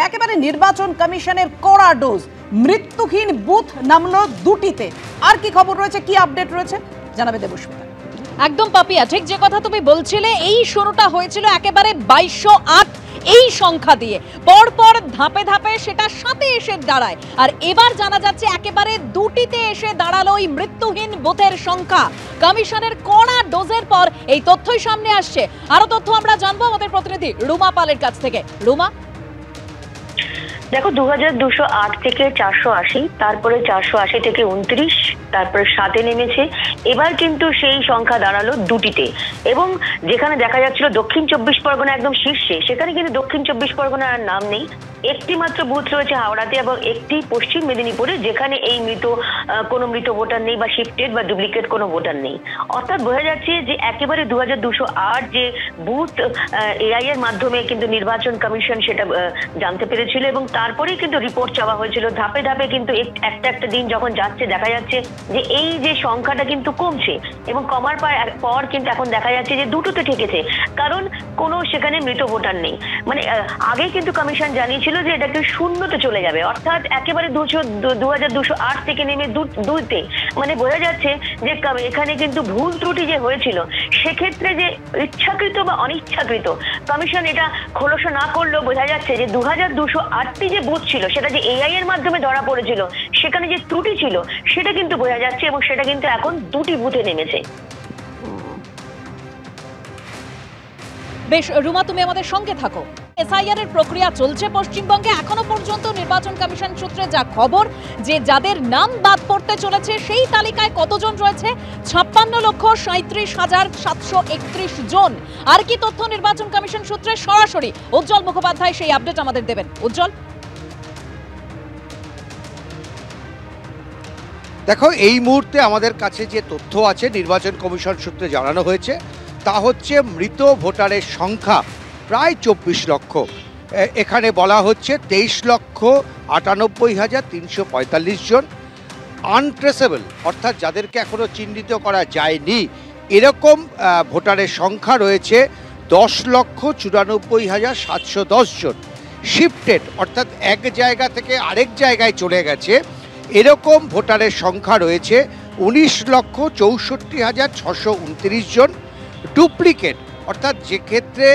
একেবারে নির্বাচন কমিশনের কড়া ডোজ, মৃত্যুহীন বুথ নামলো দুটিতে। আর কি খবর রয়েছে, কি আপডেট রয়েছে জানাবে দেবস্মিতা। একদম পাপিয়া, ঠিক যে কথা তুমি বলছিলে, এই শুরুটা হয়েছিল একেবারে 2208 এই সংখ্যা দিয়ে, পরপর ধাপে ধাপে সেটা 7-এ এসে দাঁড়ায়। আর এবার জানা যাচ্ছে একেবারে দুটিতে এসে দাঁড়ালো এই মৃত্যুহীন বুথের সংখ্যা। কমিশনের কড়া ডোজের পর এই তথ্যই সামনে আসছে। আরো তথ্য আমরা জানবো আমাদের প্রতিনিধি রুমা পালের কাছ থেকে। রুমা, দেখো 2208 থেকে 480, তারপরে 480 থেকে 29, তারপরে 7-এ নেমেছে। এবার কিন্তু সেই সংখ্যা দাঁড়ালো দুটিতে। এবং যেখানে দেখা যাচ্ছিল দক্ষিণ 24 পরগনা একদম শীর্ষে, সেখানে কিন্তু দক্ষিণ 24 পরগনার আর নাম নেই। একটি মাত্র বুথ রয়েছে হাওড়াতে এবং একটি পশ্চিম মেদিনীপুরে, যেখানে এই কোনো মৃত ভোটার নেই বা শিফটেড বা ডুপ্লিকেট কোনো ভোটার নেই। অর্থাৎ বোঝা যাচ্ছে যে একেবারে 2208 যে বুথ এআই এর মাধ্যমে কিন্তু নির্বাচন কমিশন সেটা জানতে পেরেছিল এবং তারপরেই কিন্তু রিপোর্ট চাওয়া হয়েছিল ধাপে ধাপে। কিন্তু একটা একটা দিন যখন যাচ্ছে দেখা যাচ্ছে যে এই যে সংখ্যাটা কিন্তু কমছে এবং কমার পর কিন্তু এখন দেখা যাচ্ছে যে দুটোতে ঠেকেছে, কারণ কোনো সেখানে মৃত ভোটার নেই। মানে আগে কিন্তু কমিশন জানিয়েছিল যে এটাকে শূন্যতে চলে যাবে, অর্থাৎ একেবারে 2208 থেকে নেমে দুইতে। মানে বোঝা যাচ্ছে যে এখানে কিন্তু ভুল ত্রুটি যে হয়েছিল সেক্ষেত্রে যে ইচ্ছাকৃত বা অনিচ্ছাকৃত কমিশন এটা খোলসা না করলেও বোঝা যাচ্ছে যে 2208টি যে বুথ ছিল সেটা যে এআই এর মাধ্যমে ধরা পড়েছিল, সেখানে যে ত্রুটি ছিল সেটা কিন্তু বোঝা যাচ্ছে এবং সেটা কিন্তু এখন দুটি বুথে নেমেছে। বেশ রুমা, তুমি আমাদের সঙ্গে থাকো। এসআইআর এর প্রক্রিয়া চলছে পশ্চিমবঙ্গে। এখনো পর্যন্ত নির্বাচন কমিশন সূত্রে যা খবর, যে যাদের নাম বাদ পড়তে চলেছে সেই তালিকায় কতজন রয়েছে? 56,37,731 জন। আর কি তথ্য নির্বাচন কমিশন সূত্রে সরাসরি উজ্জ্বল মুখোপাধ্যায় সেই আপডেট আমাদের দেবেন। উজ্জ্বল, দেখো, এই মুহূর্তে আমাদের কাছে যে তথ্য আছে নির্বাচন কমিশন সূত্রে জানানো হয়েছে তা হচ্ছে মৃত ভোটারের সংখ্যা প্রায় 24 লক্ষ। এখানে বলা হচ্ছে 23,98,345 জন। আনট্রেসেবল অর্থাৎ যাদেরকে এখনো চিহ্নিত করা যায়নি এরকম ভোটারের সংখ্যা রয়েছে 10,94,710 জন। শিফটেড অর্থাৎ এক জায়গা থেকে আরেক জায়গায় চলে গেছে এরকম ভোটারের সংখ্যা রয়েছে 19,64,629 জন। ডুপ্লিকেট অর্থাৎ যে ক্ষেত্রে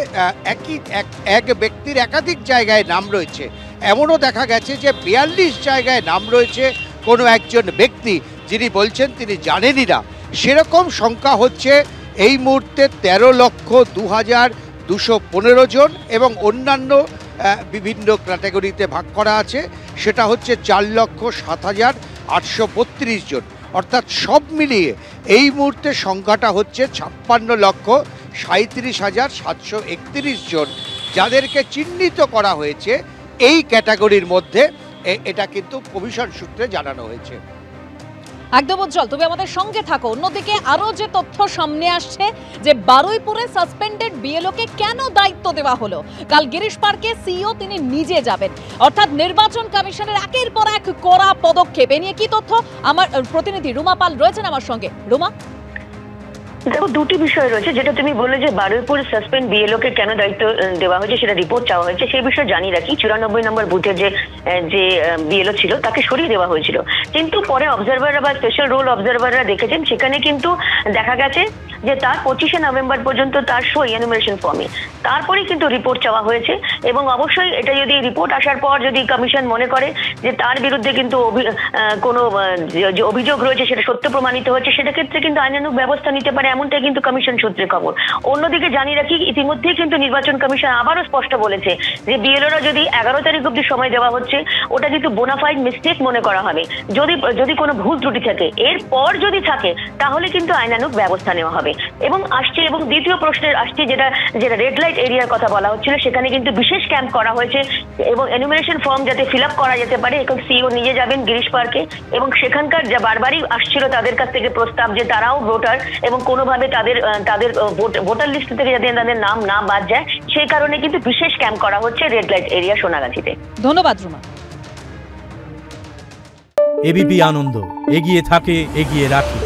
এক ব্যক্তির একাধিক জায়গায় নাম রয়েছে, এমনও দেখা গেছে যে 42 জায়গায় নাম রয়েছে কোনো একজন ব্যক্তি যিনি বলছেন তিনি জানেনই না, সেরকম সংখ্যা হচ্ছে এই মুহূর্তে 13,02,215 জন। এবং অন্যান্য বিভিন্ন ক্যাটাগরিতে ভাগ করা আছে, সেটা হচ্ছে 4,07,832 জন। অর্থাৎ সব মিলিয়ে এই মুহূর্তে সংখ্যাটা হচ্ছে 56,37,731 জন, যাদেরকে চিহ্নিত করা হয়েছে এই ক্যাটাগরির মধ্যে। এটা কিন্তু কমিশন সূত্রে জানানো হয়েছে। একদম উজ্জ্বল, তুমি আমাদের সঙ্গে থাকো। অন্যদিকে আরো যে তথ্য সামনে আসছে যে বারুইপুরে সাসপেন্ডেড বিএলওকে কেন দায়িত্ব দেওয়া হলো? কাল গিরিশ পার্কে সিইও তিনি নিজে যাবেন। অর্থাৎ নির্বাচন কমিশনের একের পর এক কড়া পদক্ষেপ। এ নিয়ে কি তথ্য? আমার প্রতিনিধি রুমা পাল রয়েছেন আমার সঙ্গে। রুমা, দেখো দুটি বিষয় রয়েছে। যেটা তুমি বললে যে বারুইপুর সাসপেন্ড বিএলওকে কেন দায়িত্ব দেওয়া হয়েছে সেটা রিপোর্ট চাওয়া হয়েছে, সেই বিষয়ে জানিয়ে রাখি 94 নম্বর বুথের যে বিএলও ছিল তাকে সরিয়ে দেওয়া হয়েছিল। কিন্তু পরে অবজারভাররা বা স্পেশাল রোল অবজারভাররা দেখেছেন সেখানে কিন্তু দেখা গেছে যে তার 25শে নভেম্বর পর্যন্ত তার সই এনুমারেশন ফর্মে, তারপরেই কিন্তু রিপোর্ট চাওয়া হয়েছে। এবং অবশ্যই এটা যদি রিপোর্ট আসার পর যদি কমিশন মনে করে যে তার বিরুদ্ধে কিন্তু কোনো যে অভিযোগ রয়েছে সেটা সত্য প্রমাণিত হচ্ছে, সেটা ক্ষেত্রে কিন্তু আইনানুগ ব্যবস্থা নিতে পারে, এমনটাই কিন্তু কমিশন সূত্রে খবর। অন্যদিকে জানিয়ে রাখি ইতিমধ্যে কিন্তু নির্বাচন কমিশন আবারও স্পষ্ট বলেছে যে বিএলওরা যদি 11 তারিখ অব্দি সময় দেওয়া হচ্ছে, ওটা কিন্তু বোনাফাইড মিস্টেক মনে করা হবে। যদি কোনো ভুল ত্রুটি থাকে, এরপর যদি থাকে তাহলে কিন্তু আইনানুগ ব্যবস্থা নেওয়া হবে। এবং আসছে, এবং দ্বিতীয় প্রশ্নের আসছে যেটা রেড লাইট এরিয়ার কথা বলা হচ্ছিল, সেখানে কিন্তু বিশেষ ক্যাম্প করা হয়েছে এবং এনুমারেশন ফর্ম যাতে ফিল আপ করা যেতে পারে। এখন সিইও নিজে যাবেন গিরিশ পার্কে এবং সেখানকার যা বারবারই আসছিল তাদের কাছ থেকে প্রস্তাব যে তারাও ভোটার এবং কোনোভাবে তাদের ভোটার লিস্ট থেকে যাতে তাদের নাম না বাদ যায়, সেই কারণে কিন্তু বিশেষ ক্যাম্প করা হচ্ছে রেড লাইট এরিয়া সোনাগাছিতে। ধন্যবাদ রুমা। এবিপি আনন্দ, এগিয়ে থাকে, এগিয়ে রাখে।